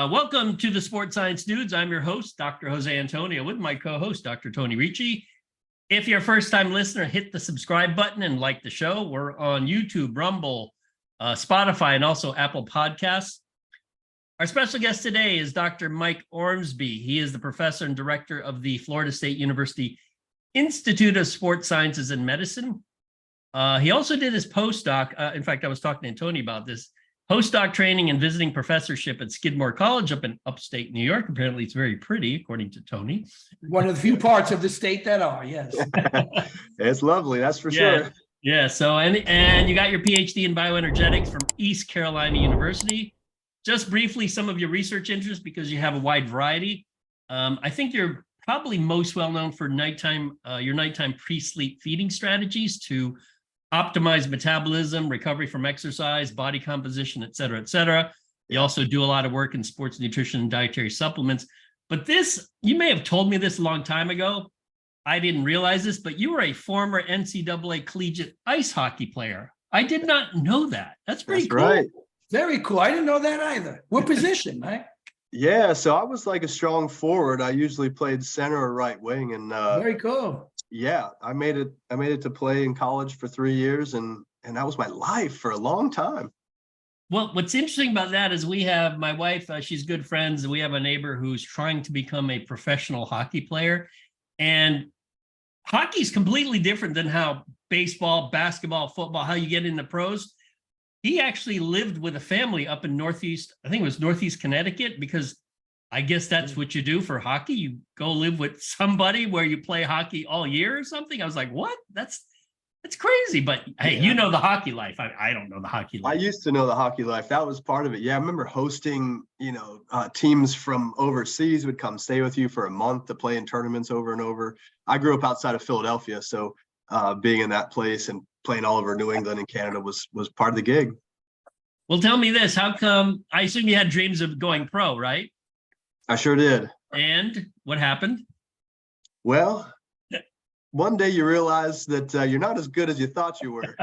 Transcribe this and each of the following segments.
Welcome to the Sports Science Dudes. I'm your host, Dr. Jose Antonio, with my co-host, Dr. Tony Ricci. If you're a first-time listener, hit the subscribe button and like the show. We're on YouTube, Rumble, Spotify, and also Apple Podcasts. Our special guest today is Dr. Mike Ormsbee. He is the professor and director of the Florida State University Institute of Sports Sciences and Medicine. He also did his postdoc. In fact, I was talking to Tony about this. Postdoc training and visiting professorship at Skidmore College up in upstate New York. Apparently, it's very pretty, according to Tony. One of the few parts of the state that are, yes. It's lovely, that's for sure. Yeah, so, and you got your PhD in bioenergetics from East Carolina University. Just briefly, some of your research interests, because you have a wide variety. I think you're probably most well known for your nighttime pre-sleep feeding strategies to optimize metabolism, recovery from exercise, body composition, et cetera, et cetera. You also do a lot of work in sports nutrition and dietary supplements. But this, you may have told me this a long time ago. I didn't realize this, but you were a former NCAA collegiate ice hockey player. I did not know that. That's pretty cool. Right. Very cool. I didn't know that either. What position, right? Yeah, so I was like a strong forward. I usually played center or right wing, and Very cool. yeah, I made it to play in college for 3 years, and that was my life for a long time. Well, what's interesting about that is we have my wife, she's good friends, and we have a neighbor who's trying to become a professional hockey player. And hockey is completely different than how baseball, basketball, football, how you get into pros. He actually lived with a family up in Northeast, I think it was Northeast Connecticut, because I guess that's what you do for hockey. You go live with somebody where you play hockey all year or something. I was like, what? That's crazy. But hey, Yeah. You know the hockey life. I don't know the hockey I life. used to know the hockey life. That was part of it. Yeah, I remember hosting, teams from overseas would come stay with you for a month to play in tournaments over and over. I grew up outside of Philadelphia, so being in that place and playing all over New England and Canada was part of the gig. Well, tell me this. How come, I assume you had dreams of going pro, right? I sure did. And what happened? Well, one day you realize that you're not as good as you thought you were.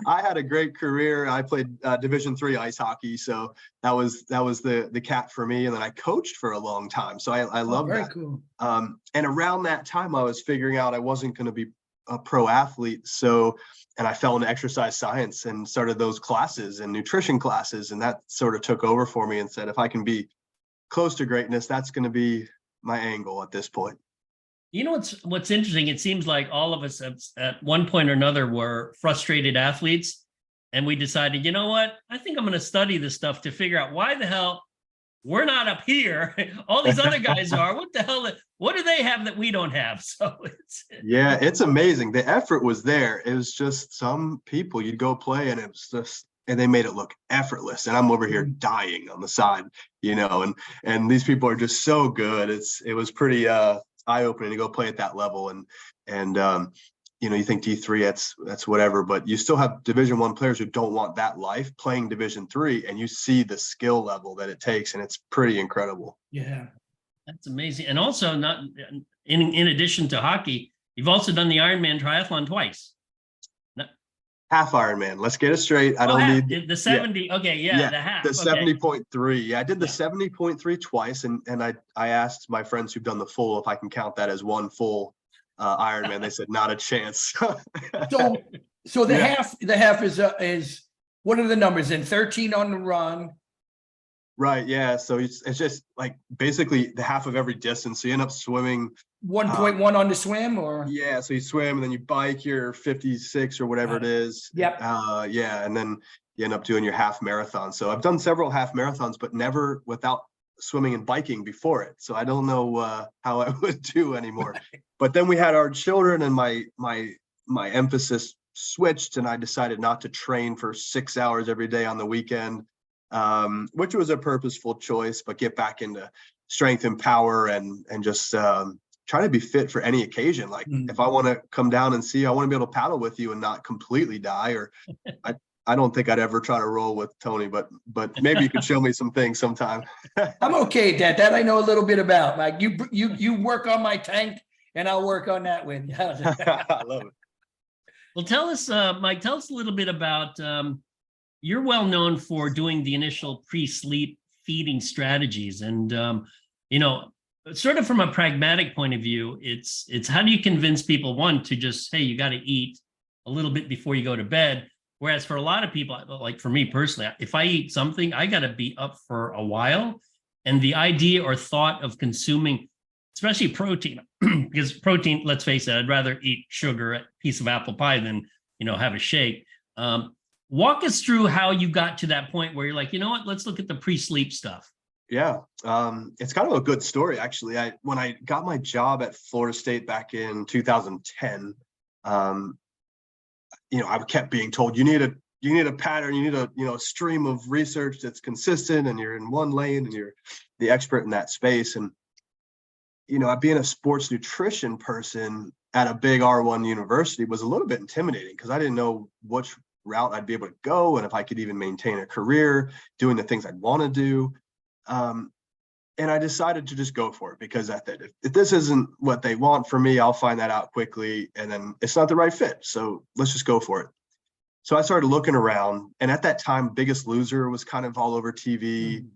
I had a great career. I played Division III ice hockey, so that was the cat for me. And then I coached for a long time, so I love Very that. cool. And around that time, I was figuring out I wasn't going to be a pro athlete, and I fell into exercise science and started those classes and nutrition classes, and that sort of took over for me and said, if I can be close to greatness, that's going to be my angle at this point. You know what's interesting? It seems like all of us at one point or another were frustrated athletes, and we decided, you know what? I think I'm going to study this stuff to figure out why the hell we're not up here. All these other guys are. What the hell? What do they have that we don't have? So it's amazing. The effort was there. It was just some people you'd go play, and it was just, and they made it look effortless. And I'm over here dying on the side, and these people are just so good. It was pretty eye-opening to go play at that level. And you think D3, that's whatever, but you still have Division I players who don't want that life playing Division III, and you see the skill level that it takes, and it's pretty incredible. Yeah. that's amazing. And also, not in addition to hockey, you've also done the Ironman triathlon twice. Half Ironman. Let's get it straight. I don't need the 70. Yeah. Okay, the half. The okay. 70.3. Yeah, I did the 70.3 twice, and I asked my friends who've done the full if I can count that as one full Ironman. They said not a chance. So the half is what are the numbers in 13 on the run? Right. Yeah. So it's just like basically the half of every distance. So you end up swimming 1.1 on the swim, or yeah. So you swim and then you bike your 56 or whatever it is. Yep. Yeah. And then you end up doing your half marathon. So I've done several half marathons, but never without swimming and biking before it. So I don't know how I would do anymore. But then we had our children, and my emphasis switched, and I decided not to train for 6 hours every day on the weekend, which was a purposeful choice, but get back into strength and power and just try to be fit for any occasion. Like if I want to come down and see, I want to be able to paddle with you and not completely die, or I don't think I'd ever try to roll with Tony, but maybe you could show me some things sometime. I'm okay, Dad. That I know a little bit about. Like you work on my tank, and I'll work on that with you. I love it. Well, tell us, Mike, tell us a little bit about, you're well known for doing the initial pre-sleep feeding strategies. And, sort of from a pragmatic point of view, it's how do you convince people, one, to just, hey, you got to eat a little bit before you go to bed. Whereas for a lot of people, like for me personally, if I eat something, I got to be up for a while. And the idea or thought of consuming, especially protein, because protein, let's face it, I'd rather eat sugar, a piece of apple pie than, have a shake. Walk us through how you got to that point where you're like, you know what, let's look at the pre-sleep stuff. Yeah, it's kind of a good story, actually. When I got my job at Florida State back in 2010, I kept being told you need a pattern, you need a stream of research that's consistent, and you're in one lane and you're the expert in that space. And being a sports nutrition person at a big R1 university was a little bit intimidating because I didn't know which route I'd be able to go and if I could even maintain a career doing the things I'd want to do. And I decided to just go for it because I thought if this isn't what they want for me, I'll find that out quickly, and then it's not the right fit. So let's just go for it. So I started looking around, and at that time, Biggest Loser was kind of all over TV,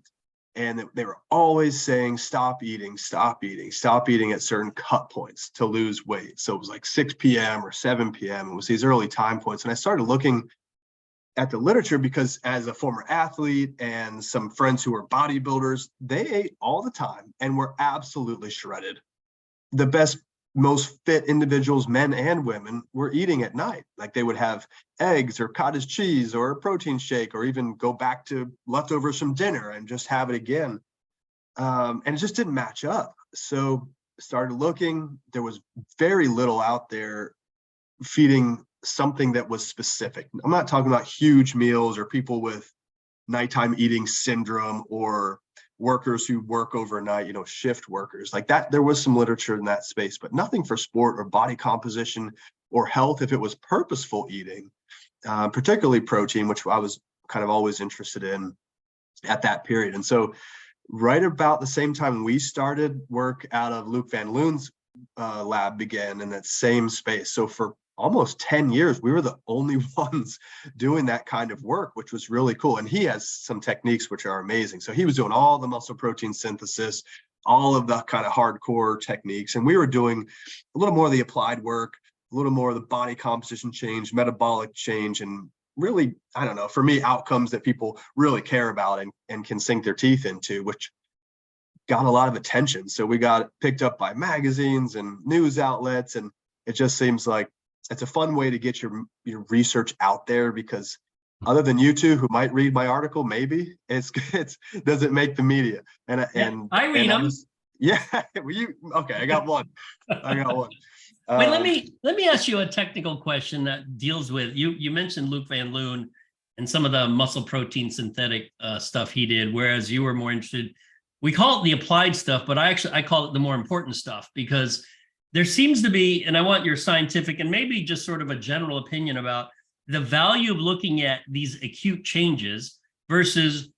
and they were always saying, stop eating at certain cut points to lose weight. So it was like 6 p.m. or 7 p.m. It was these early time points. And I started looking at the literature because as a former athlete and some friends who were bodybuilders, they ate all the time and were absolutely shredded. The best, most fit individuals, men and women, were eating at night. Like they would have eggs or cottage cheese or a protein shake, or even go back to leftovers from dinner and just have it again. And it just didn't match up. So started looking, there was very little out there feeding something that was specific. I'm not talking about huge meals or people with nighttime eating syndrome or workers who work overnight, shift workers like that. There was some literature in that space, but nothing for sport or body composition or health if it was purposeful eating, particularly protein, which I was kind of always interested in at that period. And so right about the same time we started, work out of Luc Van Loon's lab began in that same space. So for almost 10 years, we were the only ones doing that kind of work, which was really cool. And he has some techniques which are amazing. So he was doing all the muscle protein synthesis, all of the kind of hardcore techniques. And we were doing a little more of the applied work, a little more of the body composition change, metabolic change, and really, I don't know, for me, outcomes that people really care about and can sink their teeth into, which got a lot of attention. So we got picked up by magazines and news outlets. And it just seems like it's a fun way to get your research out there, because other than you two who might read my article, maybe it doesn't make the media. And I read them. Yeah. Okay. I got one. Wait, let me ask you a technical question that deals with you mentioned Luc Van Loon and some of the muscle protein synthetic stuff he did, whereas you were more interested. We call it the applied stuff, but I call it the more important stuff, because there seems to be, and I want your scientific and maybe just sort of a general opinion about the value of looking at these acute changes versus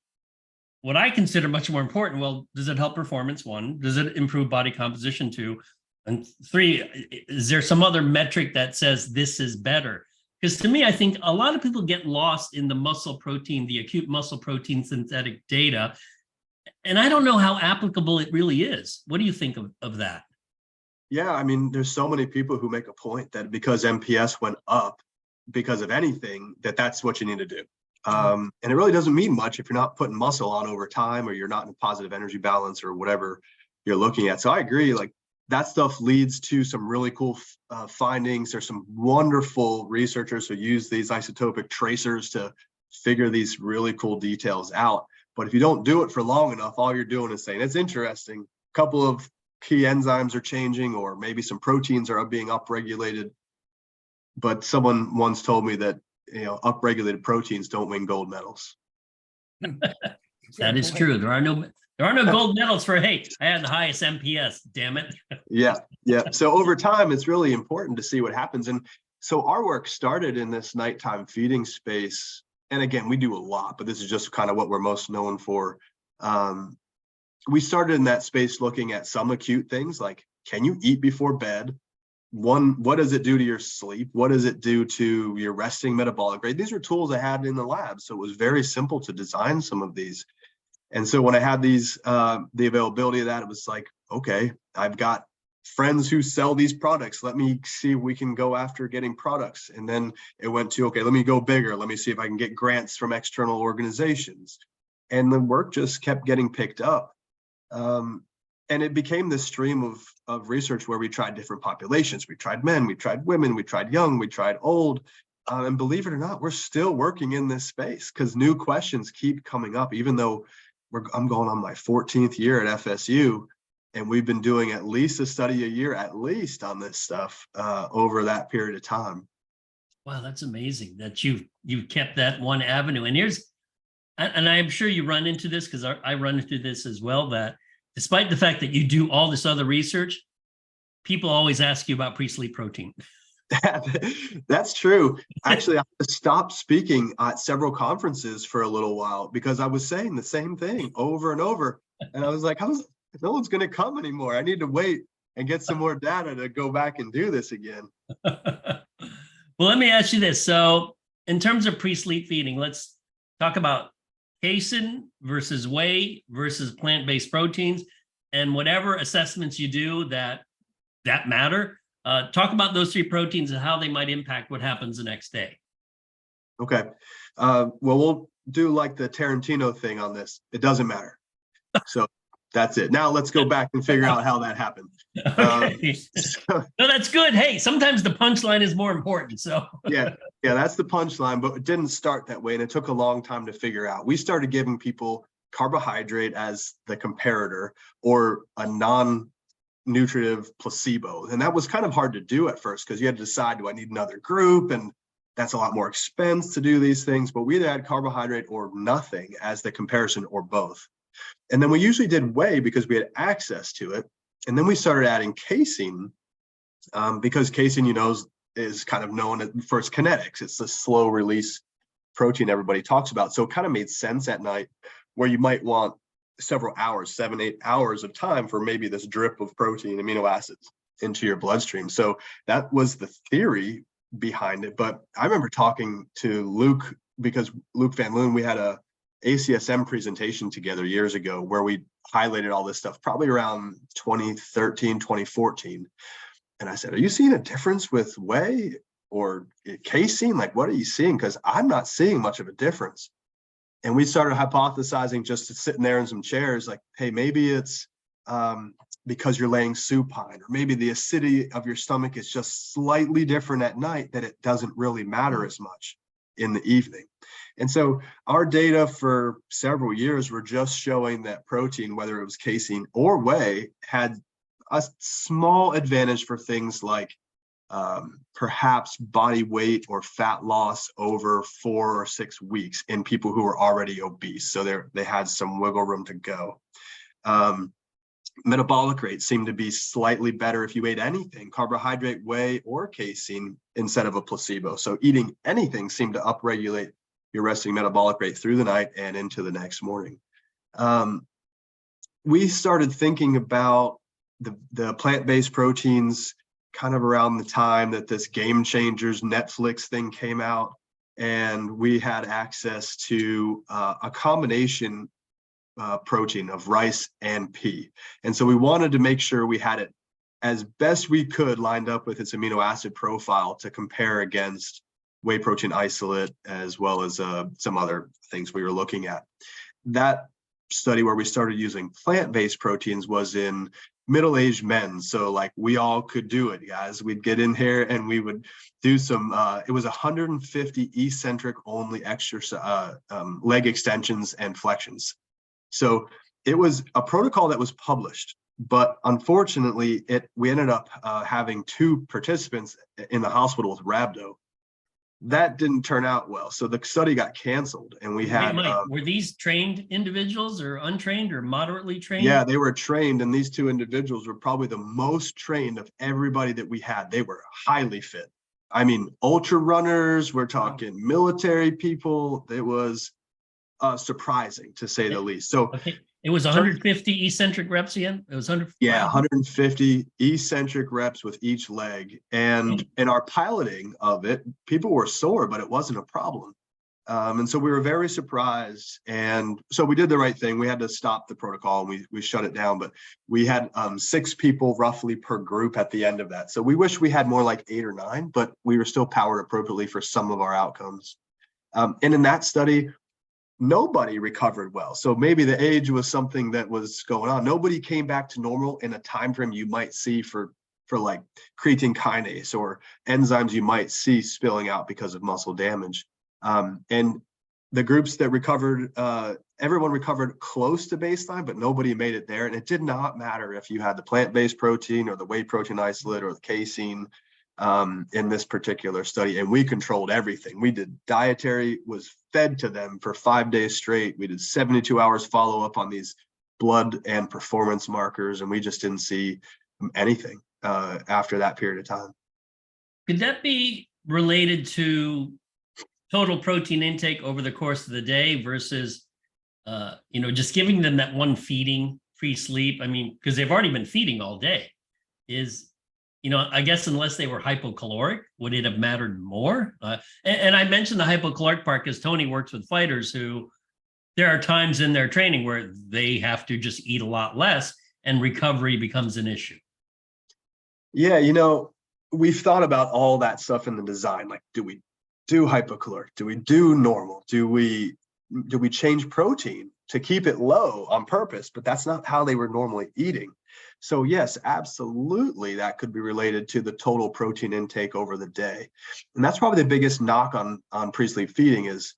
what I consider much more important. Well, does it help performance? One, does it improve body composition? Two, and three, is there some other metric that says this is better? Because to me, I think a lot of people get lost in the muscle protein, the acute muscle protein synthetic data. And I don't know how applicable it really is. What do you think of that? Yeah, I mean, there's so many people who make a point that because MPS went up because of anything, that's what you need to do. And it really doesn't mean much if you're not putting muscle on over time, or you're not in positive energy balance, or whatever you're looking at. So I agree, like that stuff leads to some really cool findings. There's some wonderful researchers who use these isotopic tracers to figure these really cool details out. But if you don't do it for long enough, all you're doing is saying, it's interesting, a couple of key enzymes are changing, or maybe some proteins are being upregulated. But someone once told me that, upregulated proteins don't win gold medals. That is true. There are no gold medals for, hey, I had the highest MPS, damn it. Yeah. So over time, it's really important to see what happens. And so our work started in this nighttime feeding space. And again, we do a lot, but this is just kind of what we're most known for. We started in that space looking at some acute things like, can you eat before bed what does it do to your sleep? What does it do to your resting metabolic rate? These are tools I had in the lab. So it was very simple to design some of these. And so when I had these, the availability of that, it was like, okay, I've got friends who sell these products. Let me see if we can go after getting products. And then it went to, okay, let me go bigger. Let me see if I can get grants from external organizations. And the work just kept getting picked up. And it became this stream of research where we tried different populations. We tried men, we tried women, we tried young, we tried old. And believe it or not, we're still working in this space because new questions keep coming up, even though I'm going on my 14th year at FSU, and we've been doing at least a study a year, at least on this stuff over that period of time. Wow, that's amazing that you've kept that one avenue. And I'm sure you run into this because I run into this as well, that despite the fact that you do all this other research, people always ask you about pre-sleep protein. That's true. Actually, I stopped speaking at several conferences for a little while because I was saying the same thing over and over. And I was like, no one's going to come anymore. I need to wait and get some more data to go back and do this again. Well, let me ask you this. So in terms of pre-sleep feeding, let's talk about casein versus whey versus plant-based proteins, and whatever assessments you do that matter. Talk about those three proteins and how they might impact what happens the next day. Okay. Well, we'll do like the Tarantino thing on this. It doesn't matter. So that's it. Now let's go back and figure out how that happened. Okay. No, that's good. Hey, sometimes the punchline is more important. So yeah, that's the punchline, but it didn't start that way. And it took a long time to figure out. We started giving people carbohydrate as the comparator or a non-nutritive placebo. And that was kind of hard to do at first because you had to decide, do I need another group? And that's a lot more expense to do these things. But we either had carbohydrate or nothing as the comparison or both. And then we usually did whey because we had access to it. And then we started adding casein because casein, is kind of known for its kinetics. It's the slow release protein everybody talks about. So it kind of made sense at night where you might want several hours, 7-8 hours of time for maybe this drip of protein, amino acids into your bloodstream. So that was the theory behind it. But I remember talking to Luke, because Luke Van Loon, we had a ACSM presentation together years ago where we highlighted all this stuff, probably around 2013, 2014. And I said, are you seeing a difference with whey or casein? Like, what are you seeing? Because I'm not seeing much of a difference. And we started hypothesizing, just sitting there in some chairs, like, hey, maybe it's because you're laying supine, or maybe the acidity of your stomach is just slightly different at night, that it doesn't really matter as much in the evening. And so our data for several years were just showing that protein, whether it was casein or whey, had a small advantage for things like perhaps body weight or fat loss over 4 or 6 weeks in people who were already obese. So they had some wiggle room to go. Metabolic rate seemed to be slightly better if you ate anything, carbohydrate, whey, or casein, instead of a placebo. So eating anything seemed to upregulate your resting metabolic rate through the night and into the next morning. We started thinking about the plant-based proteins kind of around the time that this Game Changers Netflix thing came out, and we had access to a combination protein of rice and pea. And so we wanted to make sure we had it as best we could lined up with its amino acid profile to compare against whey protein isolate, as well as some other things we were looking at. That study where we started using plant-based proteins was in middle-aged men. So like, we all could do it, guys. We'd get in here and we would do some, it was 150 eccentric only exercise, leg extensions and flexions. So it was a protocol that was published, but unfortunately we ended up having 2 participants in the hospital with rhabdo. That didn't turn out well. So the study got canceled, and we had— were these trained individuals or untrained or moderately trained? Yeah, they were trained, and these 2 individuals were probably the most trained of everybody that we had. They were highly fit. I mean, ultra runners, we're talking military people. It was surprising, to say the least. So okay. It was 150 eccentric reps again. It was 100. Yeah, Wow. 150 eccentric reps with each leg. And in our piloting of it, people were sore, but it wasn't a problem. And so we were very surprised. And so we did the right thing. We had to stop the protocol and we shut it down, but we had 6 people roughly per group at the end of that. So we wish we had more like 8 or 9, but we were still powered appropriately for some of our outcomes. And in that study, nobody recovered well. So maybe the age was something that was going on. Nobody came back to normal in a time frame you might see for like creatine kinase or enzymes you might see spilling out because of muscle damage. And the groups that recovered, everyone recovered close to baseline, but nobody made it there. And it did not matter if you had the plant-based protein or the whey protein isolate or the casein in this particular study. And we controlled everything. We did dietary, was fed to them for 5 days straight. We did 72 hours follow-up on these blood and performance markers, and we just didn't see anything after that period of time. Could that be related to total protein intake over the course of the day versus, just giving them that one feeding pre-sleep? I mean, because they've already been feeding all day. I guess unless they were hypocaloric, would it have mattered more? And I mentioned the hypocaloric part because Tony works with fighters who there are times in their training where they have to just eat a lot less and recovery becomes an issue. Yeah, we've thought about all that stuff in the design. Like, do we do hypocaloric? Do we do normal? Do we change protein to keep it low on purpose? But that's not how they were normally eating. So yes, absolutely, that could be related to the total protein intake over the day. And that's probably the biggest knock on pre-sleep feeding is,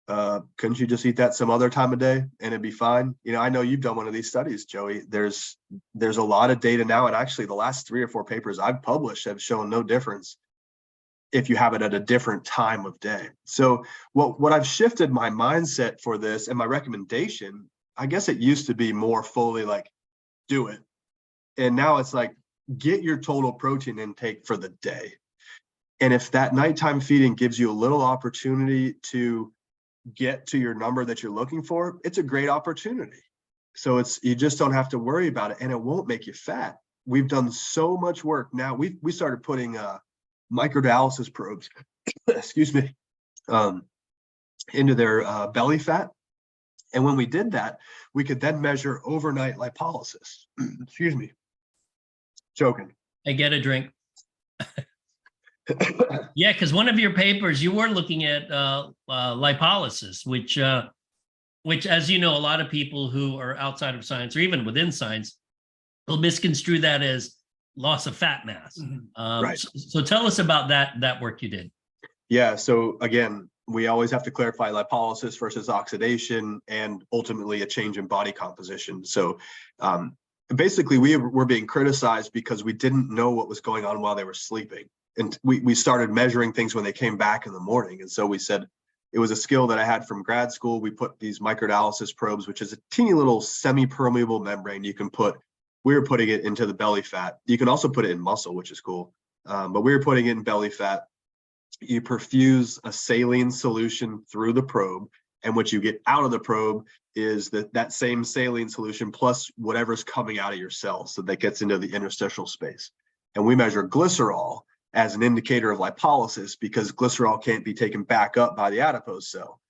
couldn't you just eat that some other time of day and it'd be fine? I know you've done one of these studies, Joey. There's a lot of data now, and actually the last 3 or 4 papers I've published have shown no difference if you have it at a different time of day. So what I've shifted my mindset for this and my recommendation, I guess it used to be more fully like, do it. And now it's like, get your total protein intake for the day. And if that nighttime feeding gives you a little opportunity to get to your number that you're looking for, it's a great opportunity. So you just don't have to worry about it, and it won't make you fat. We've done so much work. Now we started putting microdialysis probes, excuse me, into their belly fat. And when we did that, we could then measure overnight lipolysis. Excuse me. Choking. I get a drink. Yeah, because one of your papers, you were looking at lipolysis, which, as you know, a lot of people who are outside of science or even within science will misconstrue that as loss of fat mass. Right. So tell us about that work you did. Yeah. So again, we always have to clarify lipolysis versus oxidation and ultimately a change in body composition. So basically we were being criticized because we didn't know what was going on while they were sleeping. And we started measuring things when they came back in the morning. And so we said, it was a skill that I had from grad school. We put these microdialysis probes, which is a teeny little semi-permeable membrane we were putting it into the belly fat. You can also put it in muscle, which is cool. But we were putting it in belly fat. You perfuse a saline solution through the probe. And what you get out of the probe is that same saline solution plus whatever's coming out of your cells. So that gets into the interstitial space. And we measure glycerol as an indicator of lipolysis because glycerol can't be taken back up by the adipose cell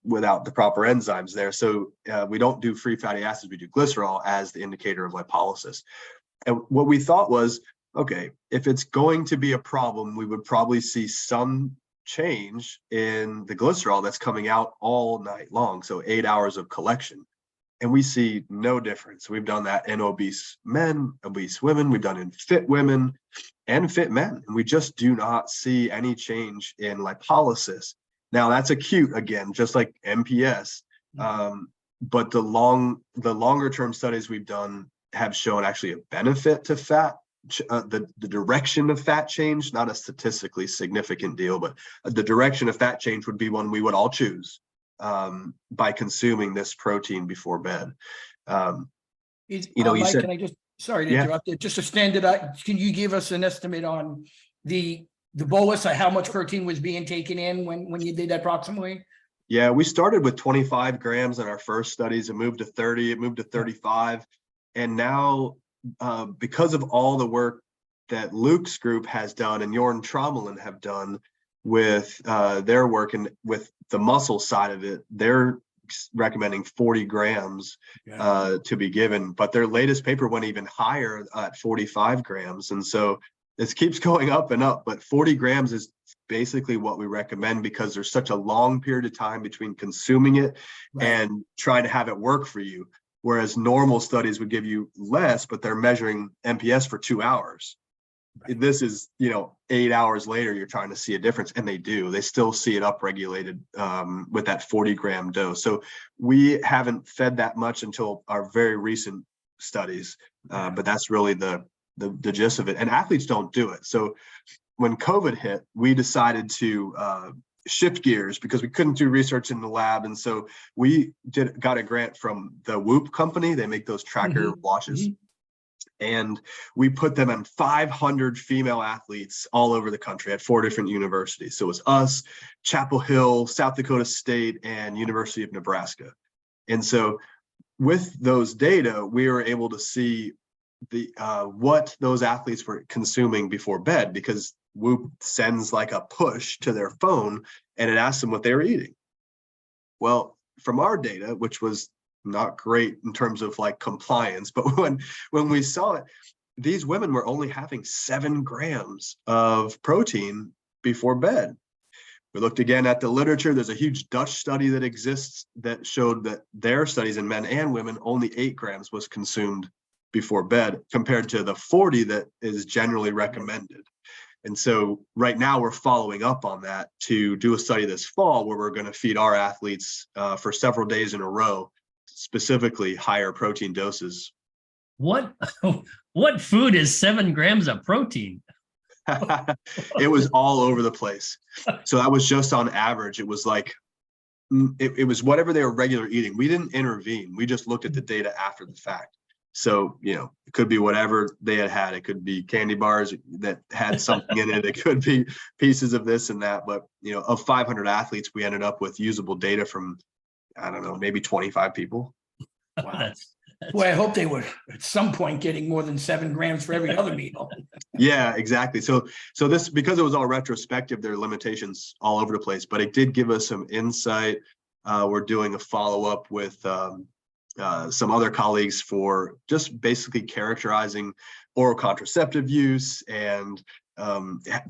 without the proper enzymes there. So we don't do free fatty acids, we do glycerol as the indicator of lipolysis. And what we thought was, okay, if it's going to be a problem, we would probably see some change in the glycerol that's coming out all night long. So 8 hours of collection. And we see no difference. We've done that in obese men, obese women. We've done in fit women and fit men. And we just do not see any change in lipolysis. Now that's acute again, just like MPS. But the longer term studies we've done have shown actually a benefit to fat, the direction of fat change, not a statistically significant deal, but the direction of fat change would be one we would all choose by consuming this protein before bed. You Mike, said, can I just, sorry to interrupt you, just to stand it up, can you give us an estimate on the bolus, how much protein was being taken in when you did that approximately? Yeah, we started with 25 grams in our first studies. It moved to 30, it moved to 35. And now, because of all the work that Luke's group has done and Jorn Trommelen have done with their work and with the muscle side of it, they're recommending 40 grams to be given. But their latest paper went even higher at 45 grams. And so this keeps going up and up, but 40 grams is basically what we recommend because there's such a long period of time between consuming it and trying to have it work for you. Whereas normal studies would give you less, but they're measuring MPS for 2 hours. This is, 8 hours later, you're trying to see a difference, and they do. They still see it upregulated with that 40-gram dose. So we haven't fed that much until our very recent studies, but that's really the gist of it. And athletes don't do it. So when COVID hit, we decided to shift gears because we couldn't do research in the lab. And so we got a grant from the Whoop company. They make those tracker watches. And we put them on 500 female athletes all over the country at 4 different universities. So it was us, Chapel Hill, South Dakota State, and University of Nebraska. And so with those data, we were able to see what those athletes were consuming before bed, because Whoop sends like a push to their phone and it asks them what they were eating. Well, from our data, which was not great in terms of like compliance, but when we saw it, these women were only having 7 grams of protein before bed. We looked again at the literature. There's a huge Dutch study that exists that showed that their studies in men and women, only 8 grams was consumed before bed compared to the 40 that is generally recommended. And so right now we're following up on that to do a study this fall where we're going to feed our athletes for several days in a row, specifically higher protein doses. What food is 7 grams of protein? It was all over the place. So that was just on average. It was like, it was whatever they were regular eating. We didn't intervene. We just looked at the data after the fact. So, it could be whatever they had. It could be candy bars that had something in it. It could be pieces of this and that. But, of 500 athletes, we ended up with usable data from, I don't know, maybe 25 people. Wow. Boy, I hope they were at some point getting more than 7 grams for every other meal. Yeah, exactly. So this, because it was all retrospective, there are limitations all over the place, but it did give us some insight. We're doing a follow-up with some other colleagues for just basically characterizing oral contraceptive use and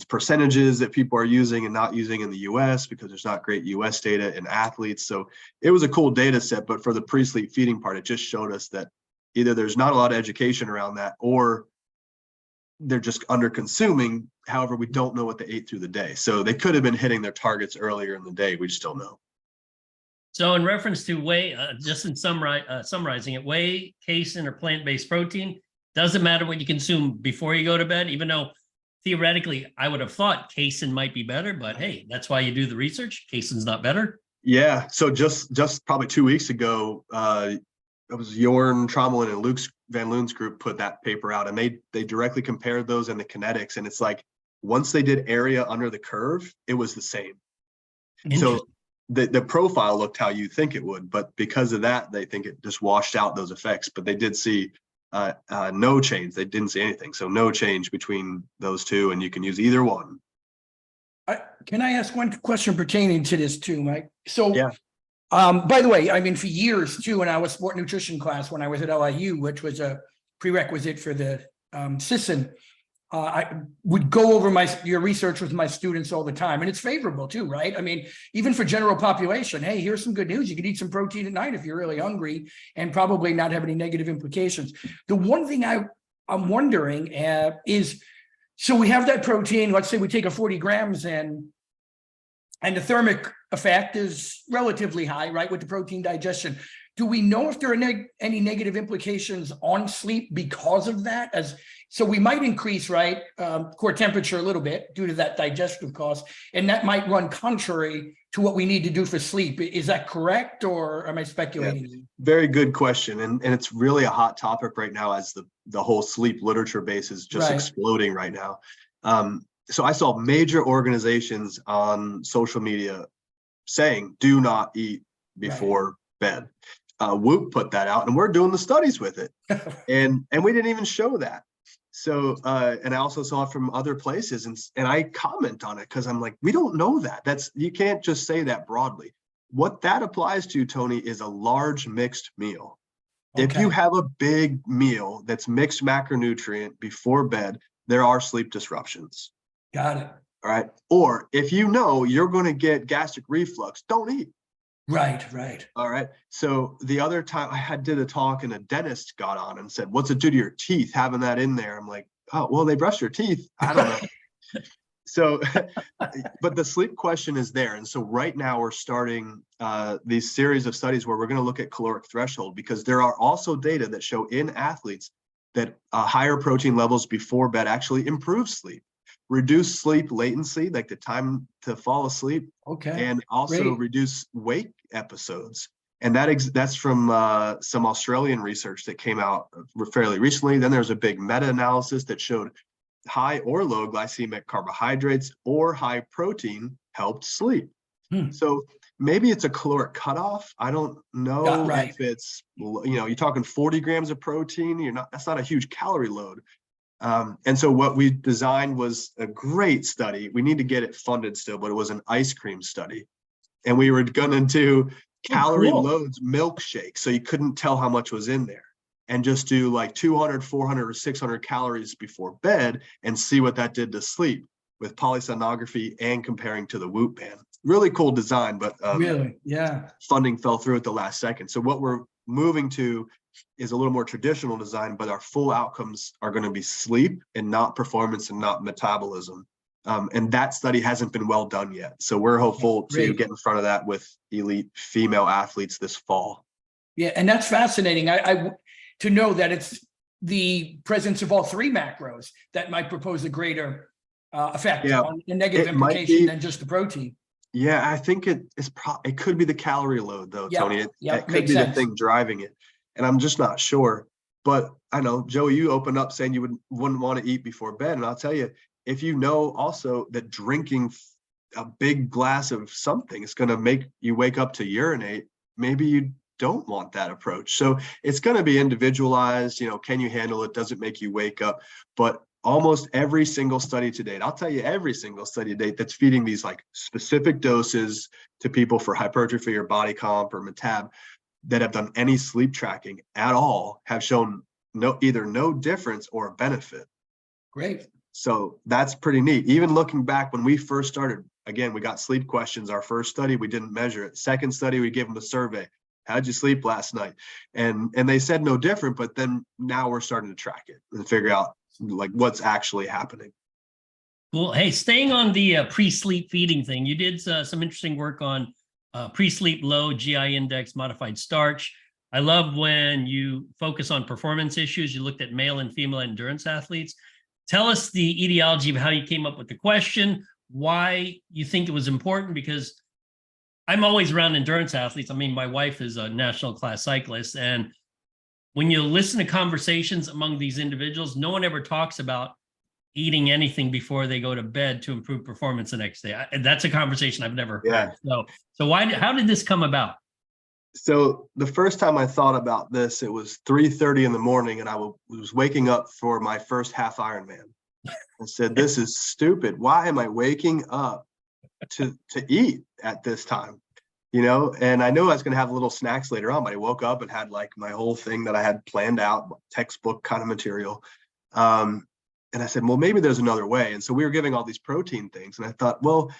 percentages that people are using and not using in the US, because there's not great US data in athletes. So it was a cool data set, but for the pre-sleep feeding part, it just showed us that either there's not a lot of education around that, or they're just under consuming. However, we don't know what they ate through the day. So they could have been hitting their targets earlier in the day. We just don't know. So in reference to whey, just in summarizing it, whey, casein, or plant-based protein, doesn't matter what you consume before you go to bed, even though theoretically I would have thought casein might be better, but hey, that's why you do the research. Casein's not better. Yeah. So just probably 2 weeks ago, it was Jorn Trommelen and Luke Van Loon's group put that paper out, and they directly compared those and the kinetics. And it's like, once they did area under the curve, it was the same. So the profile looked how you think it would, but because of that, they think it just washed out those effects. But they did see no change. They didn't see anything. So no change between those two, and you can use either one. Can I ask one question pertaining to this too, Mike? So, yeah. By the way, I mean, for years too, when I was sport nutrition class, when I was at LIU, which was a prerequisite for the FISSN, I would go over your research with my students all the time, and it's favorable too, right? I mean, even for general population, hey, here's some good news. You can eat some protein at night if you're really hungry and probably not have any negative implications. The one thing I'm wondering is, so we have that protein, let's say we take a 40 grams and the thermic effect is relatively high, right, with the protein digestion. Do we know if there are any negative implications on sleep because of that? So we might increase, right, core temperature a little bit due to that digestive cost, and that might run contrary to what we need to do for sleep. Is that correct, or am I speculating? Yeah, very good question, and it's really a hot topic right now as the whole sleep literature base is just exploding right now. So I saw major organizations on social media saying, do not eat before bed. Whoop put that out, and we're doing the studies with it. and we didn't even show that. So, and I also saw it from other places, and I comment on it because I'm like, we don't know that. You can't just say that broadly. What that applies to, Tony, is a large mixed meal. Okay. If you have a big meal that's mixed macronutrient before bed, there are sleep disruptions. Got it. All right. Or if you know you're going to get gastric reflux, don't eat. Right. All right. So the other time I did a talk and a dentist got on and said, what's it do to your teeth having that in there? I'm like, oh, well, they brush your teeth. I don't know. So, but the sleep question is there. And so right now we're starting these series of studies where we're going to look at caloric threshold, because there are also data that show in athletes that higher protein levels before bed actually improve sleep, reduce sleep latency, like the time to fall asleep, and also reduce wake episodes. And that's from some Australian research that came out fairly recently. Then there's a big meta-analysis that showed high or low glycemic carbohydrates or high protein helped sleep. So maybe it's a caloric cutoff. I don't know if it's, you're talking 40 grams of protein. That's not a huge calorie load. And so what we designed was a great study. We need to get it funded still, but it was an ice cream study. And we were going to do calorie loads milkshake, so you couldn't tell how much was in there, and just do like 200, 400, or 600 calories before bed and see what that did to sleep with polysomnography and comparing to the Whoop band. Really cool design, but funding fell through at the last second. So what we're moving to is a little more traditional design, but our full outcomes are going to be sleep and not performance and not metabolism. And that study hasn't been well done yet. So we're hopeful to get in front of that with elite female athletes this fall. Yeah, and that's fascinating. I to know that it's the presence of all three macros that might propose a greater effect on a negative implication than just the protein. Yeah, I think it could be the calorie load though, Tony. It could be the thing driving it. And I'm just not sure. But I know, Joey, you opened up saying you wouldn't want to eat before bed. And I'll tell you, if you know also that drinking a big glass of something is going to make you wake up to urinate, maybe you don't want that approach. So it's going to be individualized. Can you handle it? Does it make you wake up? But almost every single study to date, I'll tell you, every single study to date that's feeding these like specific doses to people for hypertrophy or body comp or metab that have done any sleep tracking at all have shown either no difference or a benefit. Great. So that's pretty neat. Even looking back when we first started, again, we got sleep questions. Our first study, we didn't measure it. Second study, we gave them a survey. How'd you sleep last night? And they said no different, but then now we're starting to track it and figure out like what's actually happening. Well, hey, staying on the pre-sleep feeding thing, you did some interesting work on pre-sleep low GI index modified starch. I love when you focus on performance issues. You looked at male and female endurance athletes. Tell us the etiology of how you came up with the question, why you think it was important, because I'm always around endurance athletes. I mean, my wife is a national class cyclist, and when you listen to conversations among these individuals, no one ever talks about eating anything before they go to bed to improve performance the next day. That's a conversation I've never heard. So how did this come about? So the first time I thought about this, it was 3:30 in the morning, and I was waking up for my first half Ironman. I said, this is stupid. Why am I waking up to eat at this time? And I knew I was going to have little snacks later on, but I woke up and had like my whole thing that I had planned out, textbook kind of material. And I said, well, maybe there's another way. And so we were giving all these protein things. And I thought, well,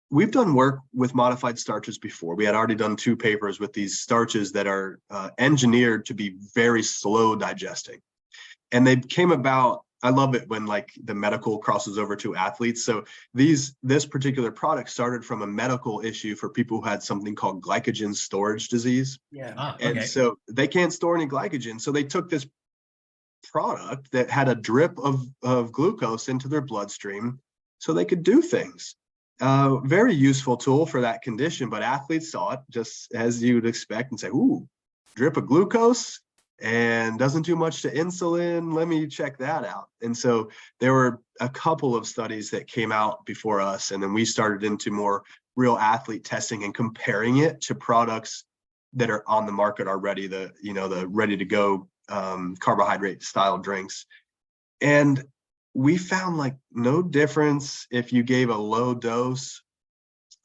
we've done work with modified starches before. We had already done 2 papers with these starches that are engineered to be very slow digesting. And they came about, I love it when like the medical crosses over to athletes. So this particular product started from a medical issue for people who had something called glycogen storage disease. And so they can't store any glycogen. So they took this product that had a drip of glucose into their bloodstream so they could do things. Very useful tool for that condition, but athletes saw it just as you would expect and say, ooh, drip of glucose and doesn't do much to insulin. Let me check that out. And so there were a couple of studies that came out before us, and then we started into more real athlete testing and comparing it to products that are on the market already, the ready to go carbohydrate style drinks. And we found like no difference if you gave a low dose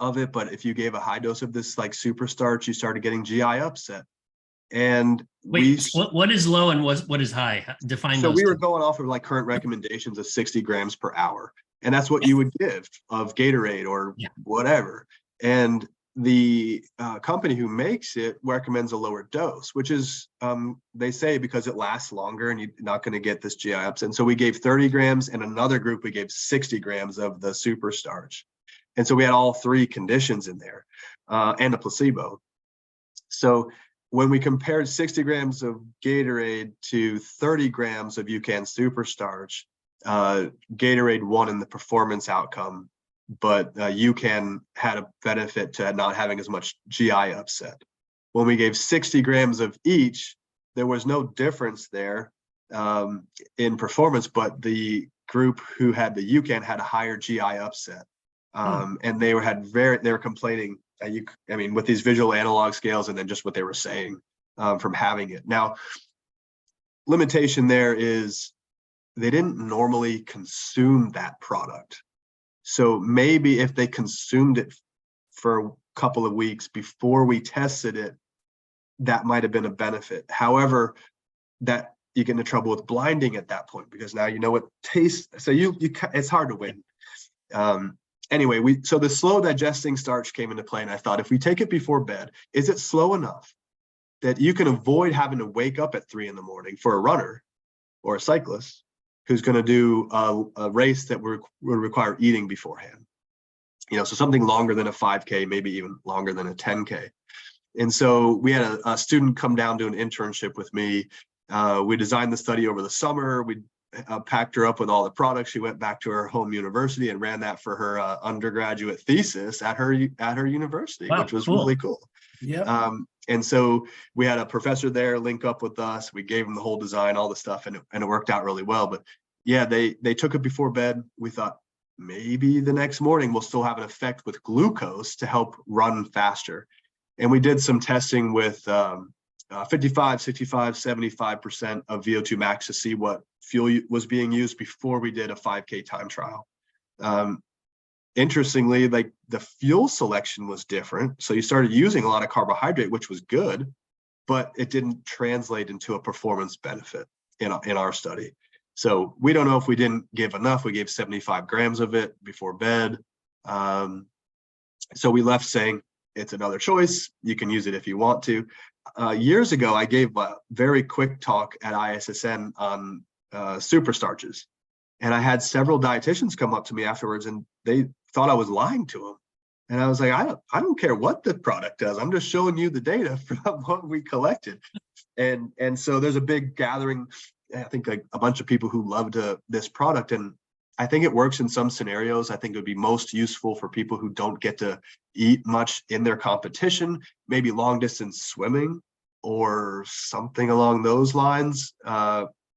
of it, but if you gave a high dose of this like super starch, you started getting GI upset. And Wait, what is low and what is high? Define so those we were two. going off of like current recommendations of 60 grams per hour. And that's what you would give of Gatorade or whatever. And the company who makes it recommends a lower dose, which is, they say, because it lasts longer and you're not going to get this GI upset. And so we gave 30 grams, and another group, we gave 60 grams of the super starch. And so we had all three conditions in there and a placebo. So when we compared 60 grams of Gatorade to 30 grams of UCAN super starch, Gatorade won in the performance outcome, but UCAN had a benefit to not having as much GI upset. When we gave 60 grams of each, there was no difference there in performance, but the group who had the UCAN had a higher GI upset. And they were complaining, with these visual analog scales and then just what they were saying from having it. Now, limitation there is they didn't normally consume that product. So maybe if they consumed it for a couple of weeks before we tested it, that might have been a benefit. However, that you get into trouble with blinding at that point, because now you know what tastes. So it's hard to win. Anyway, so the slow digesting starch came into play, and I thought, if we take it before bed, is it slow enough that you can avoid having to wake up at 3 a.m. for a runner or a cyclist who's going to do a race that would require eating beforehand? So something longer than a 5K, maybe even longer than a 10K. And so we had a student come down to an internship with me. We designed the study over the summer. We packed her up with all the products. She went back to her home university and ran that for her undergraduate thesis at her university, wow, which was cool. Really cool. Yeah. And so we had a professor there link up with us. We gave him the whole design, all the stuff, and it worked out really well. But yeah, they took it before bed. We thought maybe the next morning we'll still have an effect with glucose to help run faster. And we did some testing with 55, 65, 75% of VO2 max to see what fuel was being used before we did a 5K time trial. Interestingly, like the fuel selection was different. So you started using a lot of carbohydrate, which was good, but it didn't translate into a performance benefit in our study. So we don't know if we didn't give enough. We gave 75 grams of it before bed. So we left saying it's another choice. You can use it if you want to. Years ago, I gave a very quick talk at ISSN on super starches. And I had several dietitians come up to me afterwards, and they thought I was lying to them. And I was like, I don't care what the product does. I'm just showing you the data from what we collected. And so there's a big gathering, I think, like a bunch of people who loved this product. And I think it works in some scenarios. I think it would be most useful for people who don't get to eat much in their competition, maybe long distance swimming or something along those lines.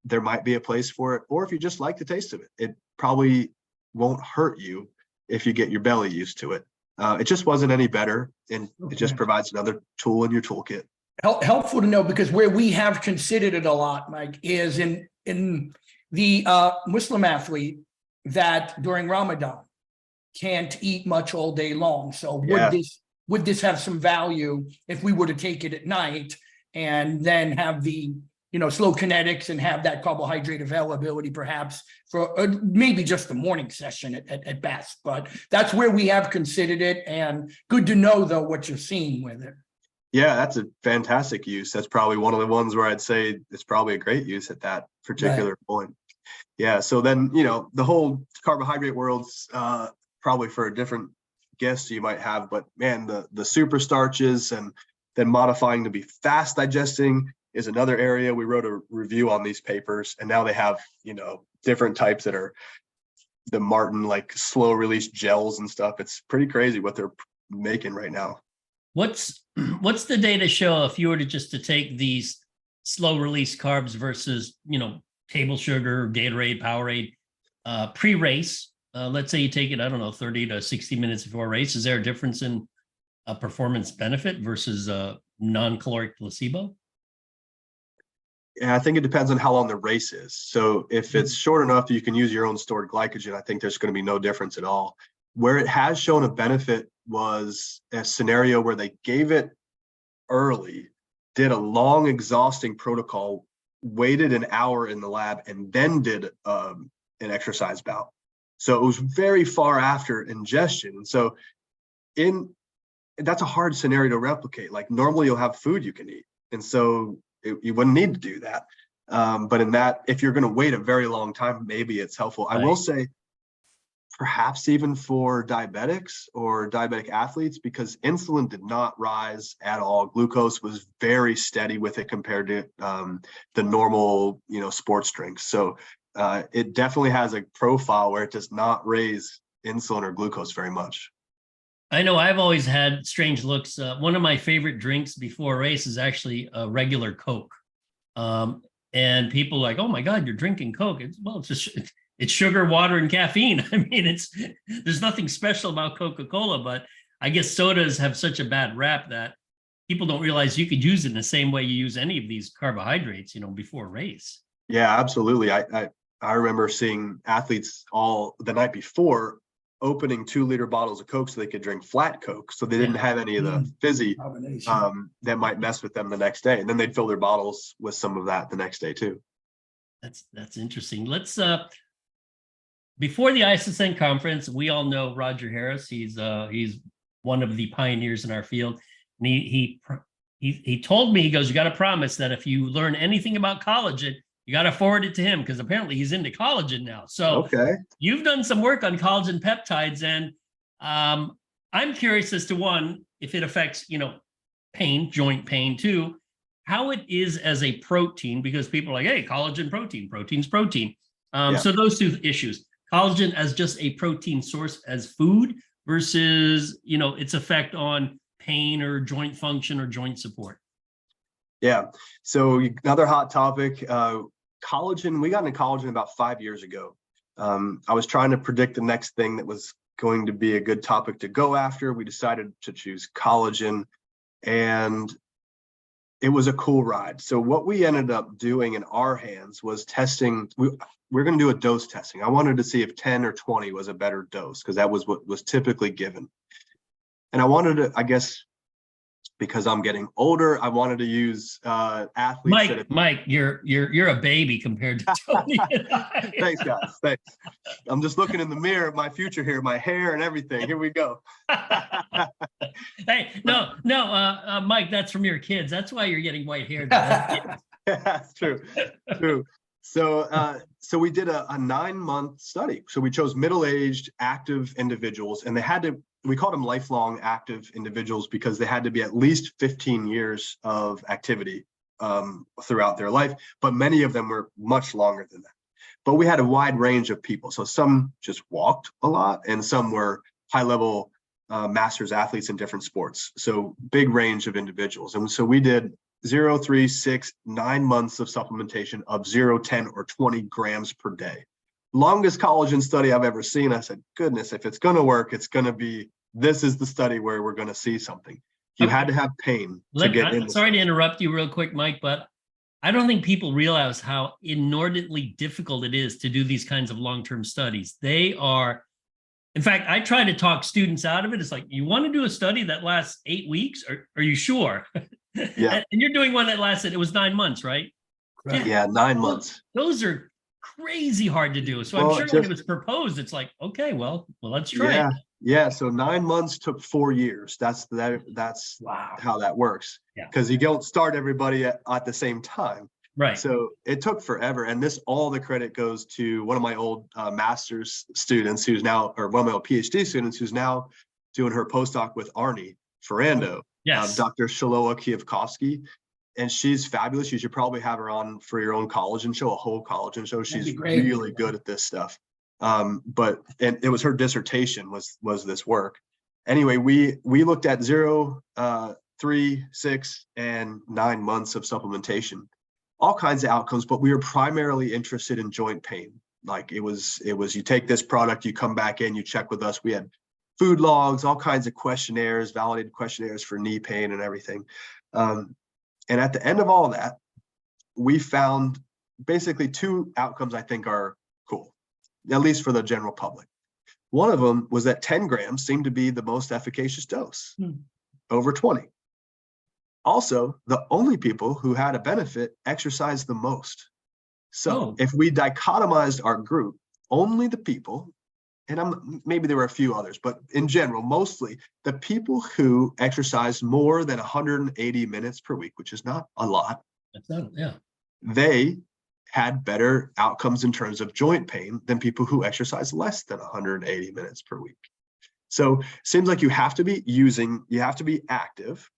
There might be a place for it. Or if you just like the taste of it, it probably won't hurt you if you get your belly used to it. It just wasn't any better, and it just provides another tool in your toolkit. Helpful to know, because where we have considered it a lot, Mike, is in the Muslim athlete that during Ramadan can't eat much all day long. So would this have some value if we were to take it at night and then have the slow kinetics and have that carbohydrate availability perhaps for maybe just the morning session at best? But that's where we have considered it, and good to know though what you're seeing with it. Yeah, that's a fantastic use. That's probably one of the ones where I'd say it's probably a great use at that particular point. Yeah, so then, the whole carbohydrate world's probably for a different guest you might have, but man, the super starches and then modifying to be fast digesting is another area. We wrote a review on these papers, and now they have, different types that are the Martin, like slow release gels and stuff. It's pretty crazy what they're making right now. What's the data show if you were to take these slow release carbs versus, table sugar, Gatorade, Powerade, pre-race, let's say you take it, I don't know, 30 to 60 minutes before a race. Is there a difference in a performance benefit versus a non-caloric placebo? Yeah, I think it depends on how long the race is. So if it's short enough that you can use your own stored glycogen, I think there's going to be no difference at all. Where it has shown a benefit was a scenario where they gave it early, did a long, exhausting protocol, waited an hour in the lab, and then did an exercise bout. So it was very far after ingestion. And so that's a hard scenario to replicate. Like normally you'll have food you can eat. And so you wouldn't need to do that. But in that, if you're going to wait a very long time, maybe it's helpful. Right. I will say, perhaps even for diabetics or diabetic athletes, because insulin did not rise at all. Glucose was very steady with it compared to the normal, sports drinks. So it definitely has a profile where it does not raise insulin or glucose very much. I know I've always had strange looks. One of my favorite drinks before a race is actually a regular Coke. And people are like, oh my God, you're drinking Coke. It's sugar, water, and caffeine. I mean, there's nothing special about Coca-Cola, but I guess sodas have such a bad rap that people don't realize you could use it in the same way you use any of these carbohydrates, before a race. Yeah, absolutely. I remember seeing athletes all the night before opening 2-liter bottles of Coke so they could drink flat Coke. So they didn't have any of the fizzy that might mess with them the next day. And then they'd fill their bottles with some of that the next day too. That's interesting. Let's before the FISSN conference, we all know Roger Harris. He's one of the pioneers in our field. And he told me, he goes, you got to promise that if you learn anything about collagen, you got to forward it to him, because apparently he's into collagen now. So you've done some work on collagen peptides, and I'm curious as to, one, if it affects, pain, joint pain, two, how it is as a protein, because people are like, hey, collagen protein, protein's protein. So those two issues, collagen as just a protein source as food versus, its effect on pain or joint function or joint support. Yeah. So another hot topic, collagen. We got into collagen about 5 years ago. I was trying to predict the next thing that was going to be a good topic to go after. We decided to choose collagen, and it was a cool ride. So what we ended up doing in our hands was testing. We're going to do a dose testing. I wanted to see if 10 or 20 was a better dose, because that was what was typically given. And I wanted to, I guess, because I'm getting older, I wanted to use athletes. Mike, you're a baby compared to Tony and I. Thanks, guys. Thanks. I'm just looking in the mirror at my future here, my hair and everything. Here we go. Hey, no, Mike, that's from your kids. That's why you're getting white hair. That's true. True. So we did a 9-month study. So we chose middle-aged active individuals, and we called them lifelong active individuals because they had to be at least 15 years of activity throughout their life, but many of them were much longer than that. But we had a wide range of people. So some just walked a lot, and some were high-level masters athletes in different sports. So big range of individuals. And so we did 0, 3, 6, 9 months of supplementation of 0, 10, or 20 grams per day. Longest collagen study I've ever seen. I said, goodness, if it's going to work, it's going to be, this is the study where we're going to see something. You had to have pain to get in. Sorry to interrupt you real quick, Mike, but I don't think people realize how inordinately difficult it is to do these kinds of long-term studies. They are, in fact, I try to talk students out of it. It's like, you want to do a study that lasts 8 weeks? Are you sure? Yeah. And you're doing one that lasted, it was 9 months, right? Yeah, 9 months. Those are crazy hard to do. So I'm sure when it was proposed, it's like, okay, well, let's try it. Yeah. So 9 months took 4 years. That's wow. How that works. Yeah. Because you don't start everybody at the same time. Right. So it took forever. And all the credit goes to one of my old master's students one of my old PhD students who's now doing her postdoc with Arnie Ferrando. Yes. Dr. Shaloa Kiyevkovsky. And she's fabulous. You should probably have her on for your own collagen show, a whole collagen show. She's really good at this stuff. And it was her dissertation was this work. Anyway, we looked at 0, 3, 6, and 9 months of supplementation, all kinds of outcomes, but we were primarily interested in joint pain. Like it was you take this product, you come back in, you check with us. We had food logs, all kinds of questionnaires, validated questionnaires for knee pain and everything. And at the end of all of that, we found basically two outcomes I think are cool, at least for the general public. One of them was that 10 grams seemed to be the most efficacious dose over 20. Also, the only people who had a benefit exercised the most. So if we dichotomized our group, only the people, and maybe there were a few others, but in general, mostly the people who exercised more than 180 minutes per week, which is not a lot. That's not, yeah. They had better outcomes in terms of joint pain than people who exercise less than 180 minutes per week. So it seems like you have to be active,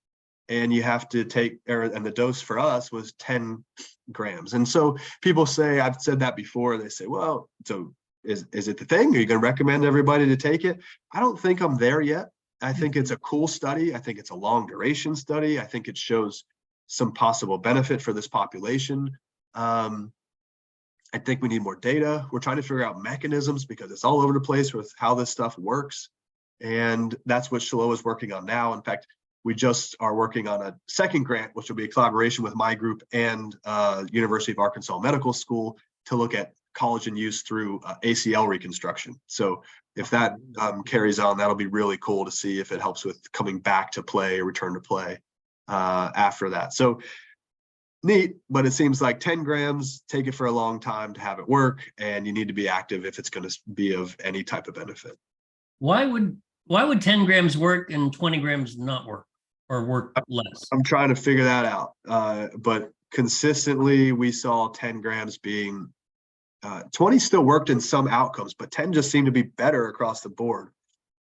and you have to take, and the dose for us was 10 grams. And so people say, I've said that before, they say, well, so is it the thing? Are you going to recommend everybody to take it? I don't think I'm there yet. I think it's a cool study. I think it's a long duration study. I think it shows some possible benefit for this population. I think we need more data. We're trying to figure out mechanisms because it's all over the place with how this stuff works. And that's what Shiloh is working on now. In fact, we just are working on a second grant, which will be a collaboration with my group and University of Arkansas Medical School to look at collagen use through ACL reconstruction. So if that carries on, that'll be really cool to see if it helps with coming back to play or return to play after that. So neat, but it seems like 10 grams, take it for a long time to have it work, and you need to be active if it's going to be of any type of benefit. Why would 10 grams work and 20 grams not work or work less? I'm trying to figure that out. But consistently we saw 10 grams being 20 still worked in some outcomes, but 10 just seemed to be better across the board.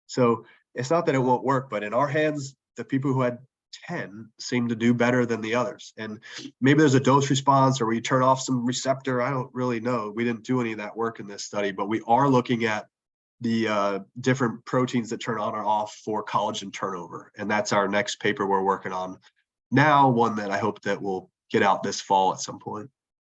So it's not that it won't work, but in our hands, the people who had 10 seem to do better than the others. And maybe there's a dose response or we turn off some receptor. I don't really know. We didn't do any of that work in this study, but we are looking at the different proteins that turn on or off for collagen turnover. And that's our next paper we're working on now, one that I hope that will get out this fall at some point.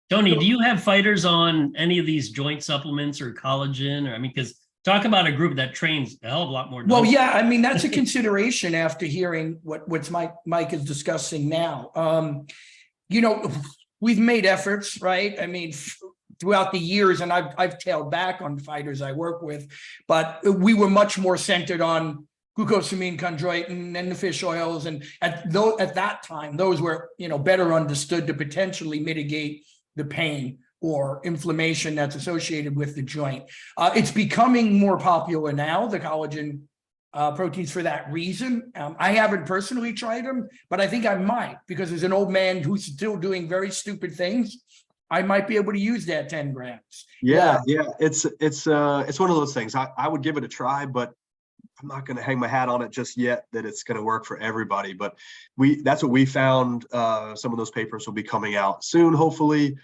Tony, do you have fighters on any of these joint supplements or collagen? Or I mean, because talk about a group that trains a hell of a lot more. Well, yeah, I mean, that's a consideration after hearing what Mike is discussing now. You know, we've made efforts, right? I mean, throughout the years, and I've tailed back on fighters I work with, but we were much more centered on glucosamine chondroitin and the fish oils. And at that time, those were, you know, better understood to potentially mitigate the pain or inflammation that's associated with the joint. It's becoming more popular now, the collagen proteins, for that reason. I haven't personally tried them, but I think I might, because as an old man who's still doing very stupid things, I might be able to use that 10 grams. Yeah. It's one of those things. I would give it a try, but I'm not going to hang my hat on it just yet that it's going to work for everybody. But that's what we found. Some of those papers will be coming out soon, hopefully,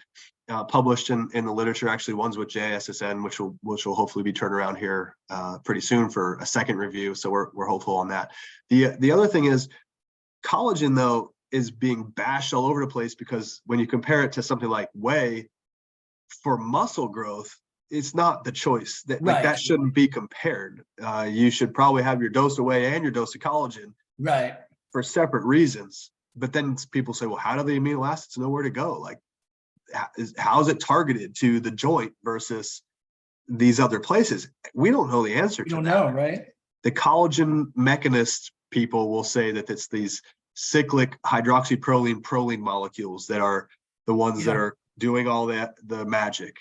published in the literature. Actually, one's with JSSN, which will hopefully be turned around here pretty soon for a second review. So we're hopeful on that. The other thing is collagen, though, is being bashed all over the place because when you compare it to something like whey for muscle growth, it's not the choice. That shouldn't be compared. You should probably have your dose of whey and your dose of collagen, right, for separate reasons. But then people say, well, how do the amino acids know where to go? Like, how is it targeted to the joint versus these other places? We don't know the answer to that. You don't know, right? The collagen mechanist people will say that it's these cyclic hydroxyproline molecules that are the ones that are doing all the magic.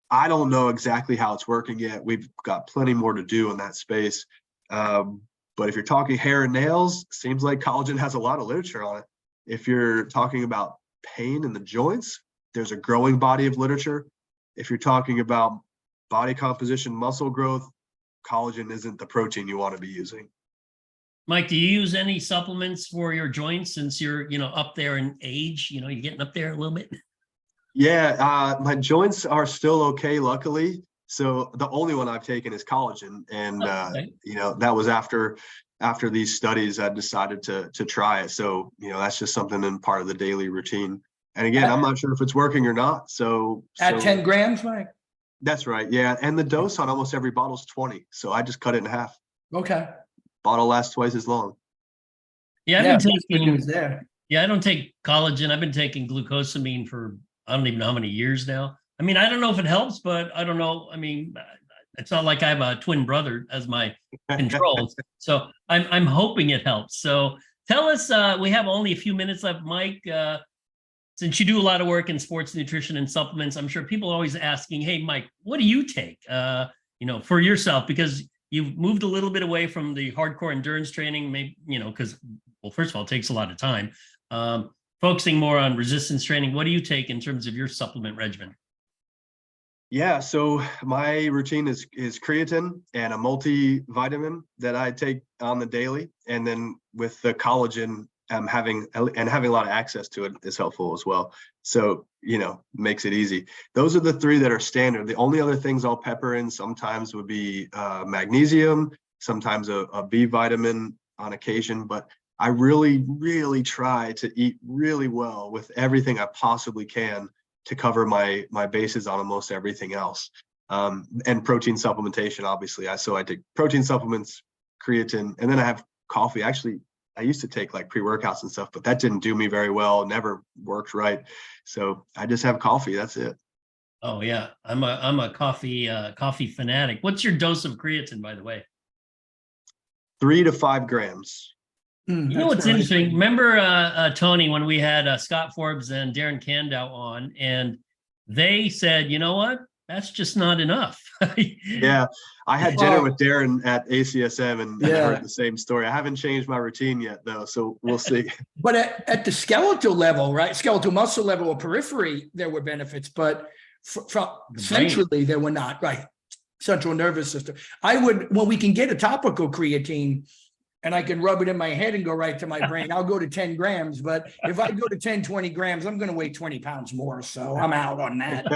I don't know exactly how it's working yet. We've got plenty more to do in that space. But if you're talking hair and nails, seems like collagen has a lot of literature on it. If you're talking about pain in the joints, there's a growing body of literature. If you're talking about body composition, muscle growth, collagen isn't the protein you want to be using. Mike, do you use any supplements for your joints since you're, up there in age? You're getting up there a little bit? Yeah, my joints are still okay, luckily. So the only one I've taken is collagen, and that was after these studies I decided to try it. So that's just something in part of the daily routine. And again, I'm not sure if it's working or not. So at 10 grams, Mike? That's right. Yeah. And the dose on almost every bottle is 20. So I just cut it in half. Okay. Bottle lasts twice as long. Yeah, I've Yeah, been that's good taking, news there. yeah, I don't take collagen. I've been taking glucosamine for I don't even know how many years now. I mean, I don't know if it helps, but I don't know. I mean, it's not like I have a twin brother as my controls. So I'm hoping it helps. So tell us, we have only a few minutes left, Mike. Since you do a lot of work in sports nutrition and supplements, I'm sure people are always asking, hey, Mike, what do you take, for yourself? Because you've moved a little bit away from the hardcore endurance training, maybe, because, well, first of all, it takes a lot of time. Focusing more on resistance training. What do you take in terms of your supplement regimen? Yeah, so my routine is creatine and a multivitamin that I take on the daily. And then with the collagen, having a lot of access to it is helpful as well. So, makes it easy. Those are the three that are standard. The only other things I'll pepper in sometimes would be magnesium, sometimes a B vitamin on occasion, but I really, really try to eat really well with everything I possibly can to cover my bases on almost everything else. And protein supplementation, obviously. So I take protein supplements, creatine, and then I have coffee. Actually, I used to take like pre-workouts and stuff, but that didn't do me very well, never worked right. So I just have coffee. That's it. Oh yeah, I'm a coffee fanatic. What's your dose of creatine, by the way? 3 to 5 grams. You know what's interesting? Remember, Tony, when we had Scott Forbes and Darren Kandow on, and they said, you know what? That's just not enough. Yeah, I had dinner with Darren at ACSM and I heard the same story. I haven't changed my routine yet, though, so we'll see. But at the skeletal level, right? Skeletal muscle level or periphery, there were benefits, but from centrally, there were not, right? Central nervous system. When we can get a topical creatine, and I can rub it in my head and go right to my brain, I'll go to 10 grams. But if I go to 10, 20 grams, I'm going to weigh 20 pounds more. So I'm out on that.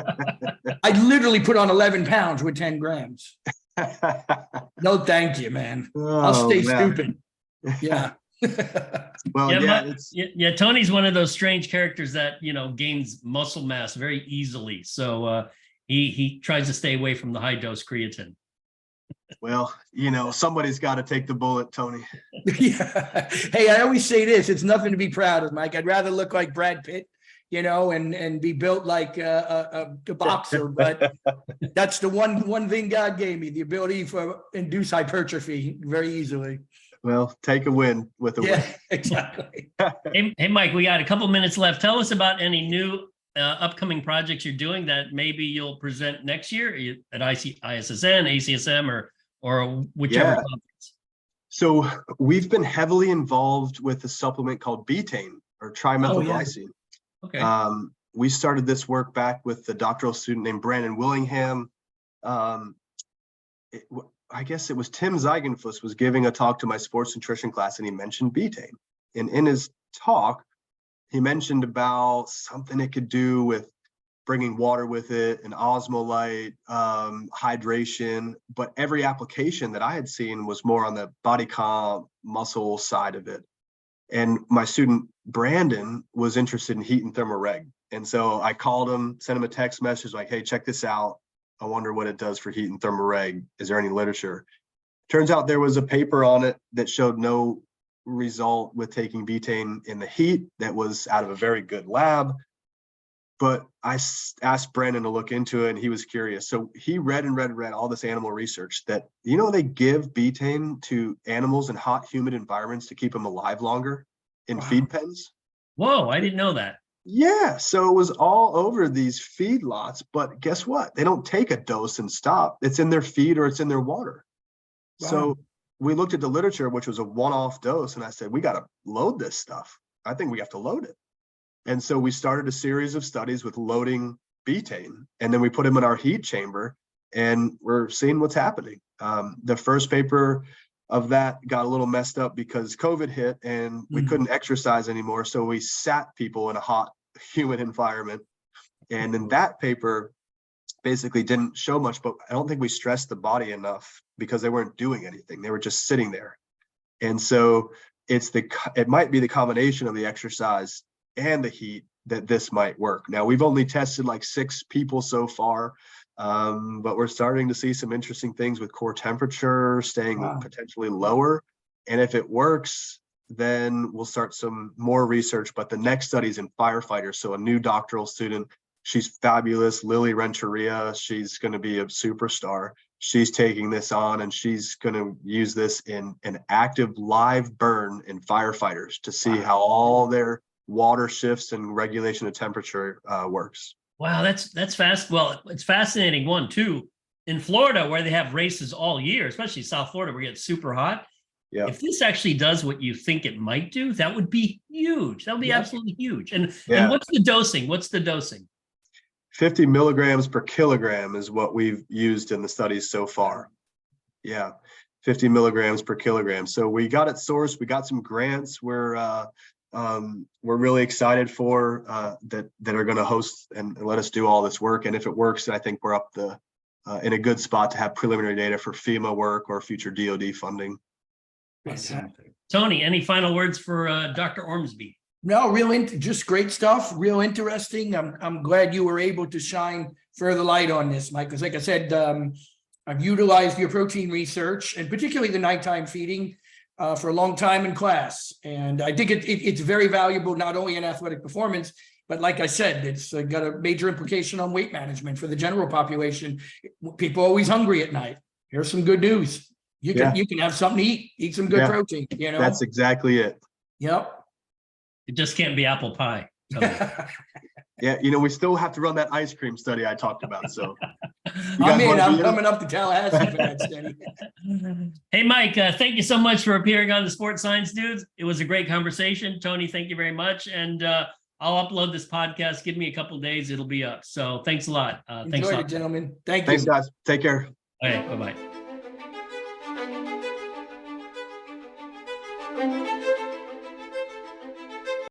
I literally put on 11 pounds with 10 grams. No, thank you, man. I'll stay stupid. Yeah. Well, yeah, Tony's one of those strange characters that, gains muscle mass very easily. So he tries to stay away from the high dose creatine. Well, somebody's got to take the bullet, Tony. Yeah. Hey, I always say this, it's nothing to be proud of, Mike. I'd rather look like Brad Pitt, and be built like a boxer, but that's the one thing God gave me, the ability for induce hypertrophy very easily. Well, take a win with a win. Exactly. Hey, Mike, we got a couple minutes left. Tell us about any new upcoming projects you're doing that maybe you'll present next year at ISSN, ACSM, or whichever conference. So we've been heavily involved with a supplement called Betaine or trimethylglycine. Okay. We started this work back with the doctoral student named Brandon Willingham. I guess it was Tim Zeigenfuss was giving a talk to my sports nutrition class, and he mentioned Betaine. And in his talk, he mentioned about something it could do with bringing water with it, and osmolyte, hydration, but every application that I had seen was more on the body comp, muscle side of it. And my student, Brandon, was interested in heat and thermoreg. And so I called him, sent him a text message like, hey, check this out. I wonder what it does for heat and thermoreg. Is there any literature? Turns out there was a paper on it that showed no result with taking betaine in the heat. That was out of a very good lab. But I asked Brandon to look into it, and he was curious. So he read all this animal research that, they give betaine to animals in hot, humid environments to keep them alive longer in feed pens. Whoa, I didn't know that. Yeah, so it was all over these feed lots, but guess what? They don't take a dose and stop. It's in their feed or it's in their water. Wow. So we looked at the literature, which was a one-off dose, and I said, we got to load this stuff. I think we have to load it. And so we started a series of studies with loading betaine, and then we put them in our heat chamber, and we're seeing what's happening. The first paper of that got a little messed up because COVID hit and we couldn't exercise anymore. So we sat people in a hot, humid environment. And then that paper basically didn't show much, but I don't think we stressed the body enough because they weren't doing anything. They were just sitting there. And so it might be the combination of the exercise and the heat that this might work. Now, we've only tested like 6 people so far. But we're starting to see some interesting things with core temperature staying Wow. potentially lower. And if it works, then we'll start some more research. But the next study is in firefighters. So a new doctoral student, she's fabulous, Lily Renteria. She's going to be a superstar. She's taking this on, and she's going to use this in an active live burn in firefighters to see how all their water shifts and regulation of temperature works. Wow, that's fast. Well, it's fascinating one too. In Florida, where they have races all year, especially South Florida, where it gets super hot. Yeah. If this actually does what you think it might do, that would be huge. That would be absolutely huge. And what's the dosing? What's the dosing? 50 milligrams per kilogram is what we've used in the studies so far. Yeah, 50 milligrams per kilogram. So we got it sourced. We got some grants. We're really excited for that are going to host and let us do all this work. And if it works, I think we're up in a good spot to have preliminary data for FEMA work or future DoD funding. Tony, any final words for Dr. Ormsbee? No, just great stuff, real interesting. I'm glad you were able to shine further light on this, Mike, because like I said, I've utilized your protein research and particularly the nighttime feeding for a long time in class. And I think it's very valuable, not only in athletic performance, but like I said, it's got a major implication on weight management for the general population. People are always hungry at night. Here's some good news. You can have something to eat some good protein, you know? That's exactly it. Yep. It just can't be apple pie. Yeah, we still have to run that ice cream study I talked about. So I'm coming up to Tallahassee for that study. Hey, Mike, thank you so much for appearing on the Sports Science Dudes. It was a great conversation. Tony, thank you very much. And I'll upload this podcast. Give me a couple of days. It'll be up. So thanks a lot. Thanks a lot, gentlemen. Thank you. Thanks, guys. Take care. Okay, bye-bye.